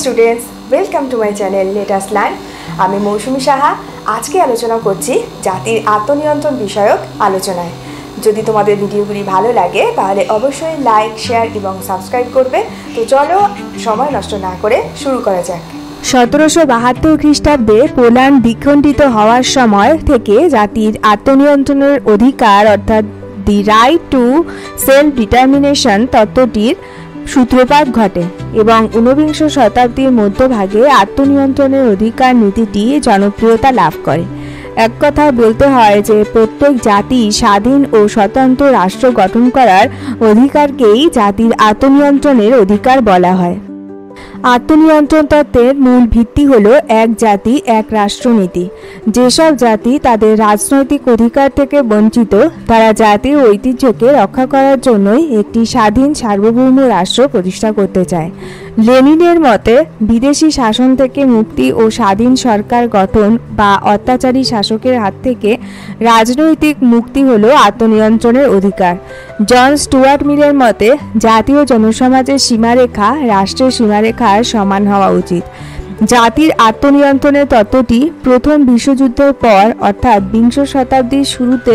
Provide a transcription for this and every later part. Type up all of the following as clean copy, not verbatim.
Students, welcome to my channel let us learn. আমি মৌসুমী সাহা। আজকে আলোচনা করছি জাতির আত্মনিয়ন্ত্রণ বিষয়ক আলোচনায়। যদি তোমাদের ভিডিওগুলি ভালো লাগে তাহলে অবশ্যই লাইক, শেয়ার এবং সাবস্ক্রাইব করবে। তো চলো সময় নষ্ট না করে শুরু করা যাক। 1772 খ্রিস্টাব্দে পোল্যান্ড দ্বিখণ্ডিত হওয়ার সময় থেকে জাতির আত্মনিয়ন্ত্রণের অধিকার অর্থাৎ the right to self determination তত্ত্বটির সূত্রপাত ঘটে এবং ঊনবিংশ শতাব্দীর মধ্যভাগে আত্মনিয়ন্ত্রণের অধিকার নীতিটি জনপ্রিয়তা লাভ করে। এক কথায় বলতে হয় যে প্রত্যেক জাতি স্বাধীন ও স্বতন্ত্র রাষ্ট্র গঠন করার অধিকারকেই জাতির আত্মনিয়ন্ত্রণের অধিকার বলা হয়। আত্মনিয়ন্ত্রণ তত্ত্বের মূল ভিত্তি হলো এক জাতি এক রাষ্ট্রনীতি। যেসব জাতি তাদের রাজনৈতিক অধিকার থেকে বঞ্চিত তারা জাতীয় ঐতিহ্যকে রক্ষা করার জন্যই একটি স্বাধীন সার্বভৌম রাষ্ট্র প্রতিষ্ঠা করতে চায়। লেনিনের মতে বিদেশি শাসন থেকে মুক্তি ও স্বাধীন সরকার গঠন বা অত্যাচারী শাসকের হাত থেকে রাজনৈতিক মুক্তি হলো আত্মনিয়ন্ত্রণের অধিকার। জন স্টুয়ার্ট মিলের মতে জাতীয় জনসমাজের সীমারেখা রাষ্ট্রের সীমারেখার সমান হওয়া উচিত। জাতির আত্মনিয়ন্ত্রণের তত্ত্বটি প্রথম বিশ্বযুদ্ধের পর অর্থাৎ বিংশ শতাব্দীর শুরুতে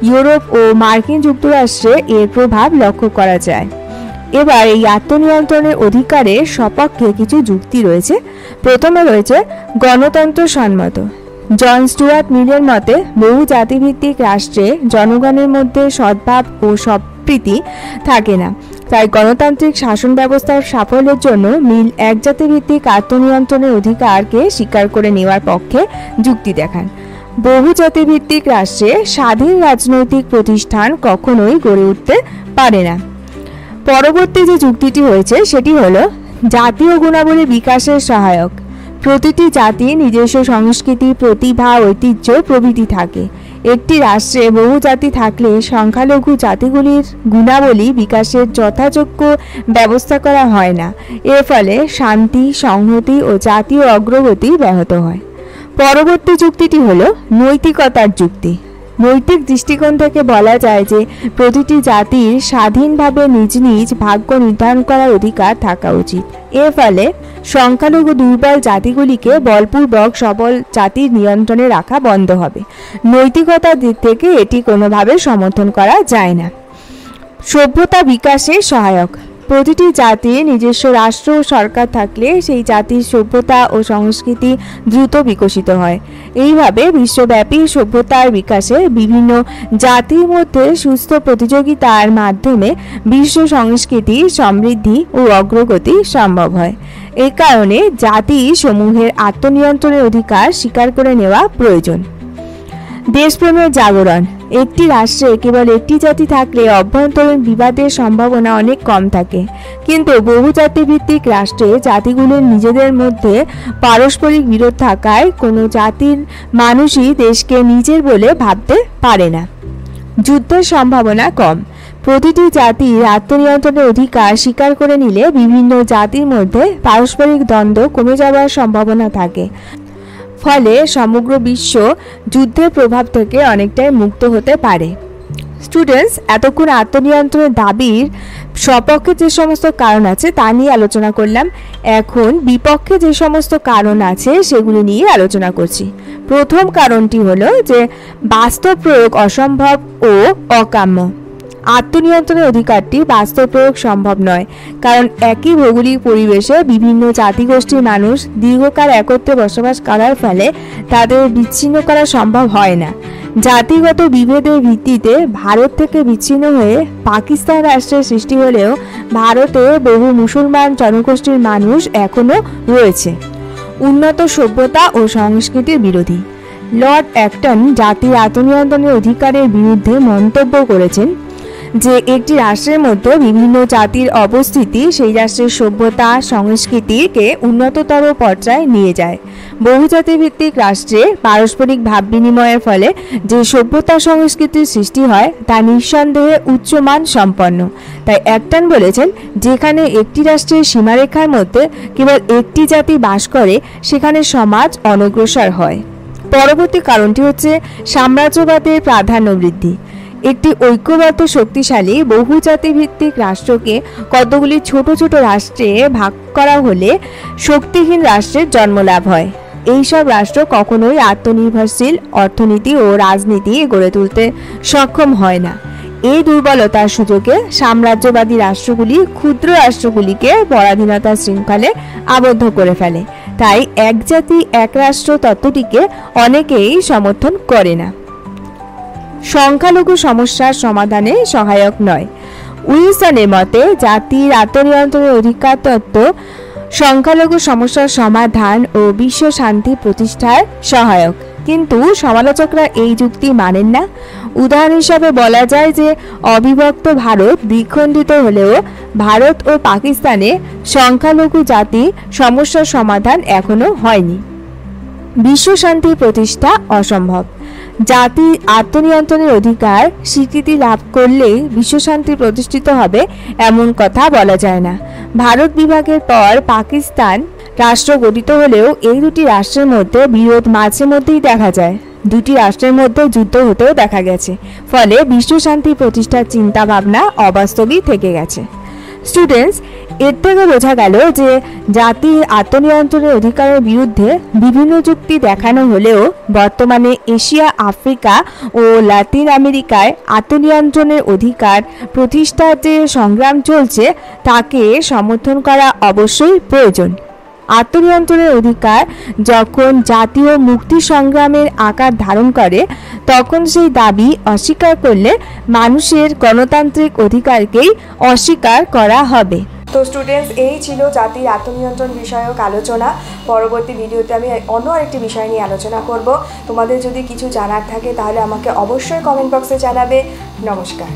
ইউরোপ ও মার্কিন যুক্তরাষ্ট্রে এর প্রভাব লক্ষ্য করা যায়। এবার এই আত্মনিয়ন্ত্রণের অধিকারের সপক্ষে কিছু যুক্তি রয়েছে। প্রথমে রয়েছে গণতন্ত্র সম্মত। জন স্টুয়ার্ট মিলের মতে বহু জাতিভিত্তিক রাষ্ট্রে জনগণের মধ্যে সদ্ভাব ও সম্প্রীতি থাকে না, তাই গণতান্ত্রিক শাসন ব্যবস্থার সাফল্যের জন্য মিল একজাতিভিত্তিক আত্মনিয়ন্ত্রণের অধিকারকে স্বীকার করে নেওয়ার পক্ষে যুক্তি দেখান। বহু জাতিভিত্তিক রাষ্ট্রে স্বাধীন রাজনৈতিক প্রতিষ্ঠান কখনোই গড়ে উঠতে পারে না। পরবর্তী যে যুক্তিটি হয়েছে সেটি হলো জাতীয় গুণাবলী বিকাশের সহায়ক। প্রতিটি জাতির নিজস্ব সংস্কৃতি, প্রতিভা, ঐতিহ্য প্রভৃতি থাকে। একটি রাষ্ট্রে বহু জাতি থাকলে সংখ্যালঘু জাতিগুলির গুণাবলী বিকাশের যথাযোগ্য ব্যবস্থা করা হয় না। এর ফলে শান্তি, সংহতি ও জাতীয় অগ্রগতি ব্যাহত হয়। পরবর্তী যুক্তিটি হলো নৈতিকতার যুক্তি। নৈতিক দৃষ্টিকোণ থেকে বলা যায় যে প্রতিটি জাতির স্বাধীনভাবে নিজ নিজ ভাগ্য নির্ধারণ করার অধিকার থাকা উচিত। এর ফলে সংখ্যালঘু দুর্বল জাতিগুলিকে বলপূর্বক সবল জাতির নিয়ন্ত্রণে রাখা বন্ধ হবে। নৈতিকতার দিক থেকে এটি কোনোভাবে সমর্থন করা যায় না। সভ্যতা বিকাশে সহায়ক। প্রতিটি জাতির নিজস্ব রাষ্ট্র ও সরকার থাকলে সেই জাতির সভ্যতা ও সংস্কৃতি দ্রুত বিকশিত হয়। এইভাবে বিশ্বব্যাপী সভ্যতার বিকাশে বিভিন্ন জাতির মধ্যে সুস্থ প্রতিযোগিতার মাধ্যমে বিশ্ব সংস্কৃতি সমৃদ্ধি ও অগ্রগতি সম্ভব হয়। এই কারণে জাতি সমূহের আত্মনিয়ন্ত্রণের অধিকার স্বীকার করে নেওয়া প্রয়োজন। দেশপ্রেমের জাগরণ। একটি রাষ্ট্রে কেবল একটি জাতি থাকলে অভ্যন্তরীণ বিবাদের সম্ভাবনা অনেক কম থাকে, কিন্তু বহুজাতিভিত্তিক রাষ্ট্রে জাতিগুলোর নিজেদের মধ্যে পারস্পরিক বিরোধ থাকায় কোনো জাতির মানুষই দেশকে নিজের বলে ভাবতে পারে না। যুদ্ধের সম্ভাবনা কম। প্রতিটি জাতির আত্মনিয়ন্ত্রণের অধিকার স্বীকার করে নিলে বিভিন্ন জাতির মধ্যে পারস্পরিক দ্বন্দ্ব কমে যাওয়ার সম্ভাবনা থাকে, ফলে সমগ্র বিশ্ব যুদ্ধের প্রভাব থেকে অনেকটাই মুক্ত হতে পারে। স্টুডেন্টস, এতক্ষণ আত্মনিয়ন্ত্রণের দাবির সপক্ষে যে সমস্ত কারণ আছে তা নিয়ে আলোচনা করলাম। এখন বিপক্ষে যে সমস্ত কারণ আছে সেগুলি নিয়ে আলোচনা করছি। প্রথম কারণটি হলো যে বাস্তব প্রয়োগ অসম্ভব ও অকাম্য। আত্মনিয়ন্ত্রণের অধিকারটি বাস্তব প্রয়োগ সম্ভব নয়, কারণ একই ভৌগোলিক পরিবেশে বিভিন্ন জাতিগোষ্ঠীর মানুষ দীর্ঘকাল একত্রে বসবাস করার ফলে তাদের বিচ্ছিন্ন করা সম্ভব হয় না। জাতিগত বিভেদের ভিত্তিতে ভারত থেকে বিচ্ছিন্ন হয়ে পাকিস্তান রাষ্ট্রের সৃষ্টি হলেও ভারতে বহু মুসলমান জনগোষ্ঠীর মানুষ এখনও রয়েছে। উন্নত সভ্যতা ও সংস্কৃতির বিরোধী। লর্ড অ্যাক্টন জাতির আত্মনিয়ন্ত্রণের অধিকারের বিরুদ্ধে মন্তব্য করেছেন যে একটি রাষ্ট্রের মধ্যে বিভিন্ন জাতির অবস্থিতি সেই রাষ্ট্রের সভ্যতা সংস্কৃতিকে উন্নততর পর্যায়ে নিয়ে যায়। বহুজাতিভিত্তিক রাষ্ট্রে পারস্পরিক ভাব বিনিময়ের ফলে যে সভ্যতা সংস্কৃতির সৃষ্টি হয় তা নিঃসন্দেহে উচ্চমান সম্পন্ন। তাই অ্যাক্টন বলেছেন, যেখানে একটি রাষ্ট্রের সীমারেখার মধ্যে কেবল একটি জাতি বাস করে সেখানে সমাজ অনগ্রসর হয়। পরবর্তী কারণটি হচ্ছে সাম্রাজ্যবাদের প্রাধান্য বৃদ্ধি। একটি ঐক্যবদ্ধ শক্তিশালী বহুজাতিভিত্তিক রাষ্ট্রকে কতগুলি ছোট ছোট রাষ্ট্রে ভাগ করা হলে শক্তিহীন রাষ্ট্রের জন্মলাভ হয়। এইসব রাষ্ট্র কখনোই আত্মনির্ভরশীল অর্থনীতি ও রাজনীতি গড়ে তুলতে সক্ষম হয় না। এই দুর্বলতার সুযোগে সাম্রাজ্যবাদী রাষ্ট্রগুলি ক্ষুদ্র রাষ্ট্রগুলিকে পরাধীনতার শৃঙ্খলে আবদ্ধ করে ফেলে। তাই এক জাতি এক রাষ্ট্র তত্ত্বটিকে অনেকেই সমর্থন করে না। সংখ্যালঘু সমস্যার সমাধানে সহায়ক নয়। উইলসনের মতে জাতির আত্মনিয়ন্ত্রণের অধিকার তত্ত্ব সংখ্যালঘু সমস্যার সমাধান ও বিশ্ব শান্তি প্রতিষ্ঠার সহায়ক, কিন্তু সমালোচকরা এই যুক্তি মানেন না। উদাহরণ হিসাবে বলা যায় যে অবিভক্ত ভারত দ্বিখণ্ডিত হলেও ভারত ও পাকিস্তানে সংখ্যালঘু জাতি সমস্যার সমাধান এখনো হয়নি। বিশ্ব শান্তি প্রতিষ্ঠা অসম্ভব। জাতি আত্মনিয়ন্ত্রণের অধিকার স্বীকৃতি লাভ করলেই বিশ্বশান্তি প্রতিষ্ঠিত হবে এমন কথা বলা যায় না। ভারত বিভাগের পর পাকিস্তান রাষ্ট্র গঠিত হলেও এই দুটি রাষ্ট্রের মধ্যে বিরোধ মাঝে মধ্যেই দেখা যায়। দুটি রাষ্ট্রের মধ্যে যুদ্ধ হতেও দেখা গেছে। ফলে বিশ্বশান্তি প্রতিষ্ঠার চিন্তা ভাবনা অবাস্তবই থেকে গেছে। স্টুডেন্টস, এর থেকে বোঝা গেল যে জাতির আত্মনিয়ন্ত্রণের অধিকারের বিরুদ্ধে বিভিন্ন যুক্তি দেখানো হলেও বর্তমানে এশিয়া, আফ্রিকা ও লাতিন আমেরিকায় আত্মনিয়ন্ত্রণের অধিকার প্রতিষ্ঠার যে সংগ্রাম চলছে তাকে সমর্থন করা অবশ্যই প্রয়োজন। আত্মনিয়ন্ত্রণের অধিকার যখন জাতীয় মুক্তি সংগ্রামের আকার ধারণ করে তখন সেই দাবি অস্বীকার করলে মানুষের গণতান্ত্রিক অধিকারকেই অস্বীকার করা হবে। তো স্টুডেন্টস, এই ছিল জাতির আত্মনিয়ন্ত্রণ বিষয়ক আলোচনা। পরবর্তী ভিডিওতে আমি অন্য আরেকটি বিষয় নিয়ে আলোচনা করব। তোমাদের যদি কিছু জানার থাকে তাহলে আমাকে অবশ্যই কমেন্ট বক্সে জানাবে। নমস্কার।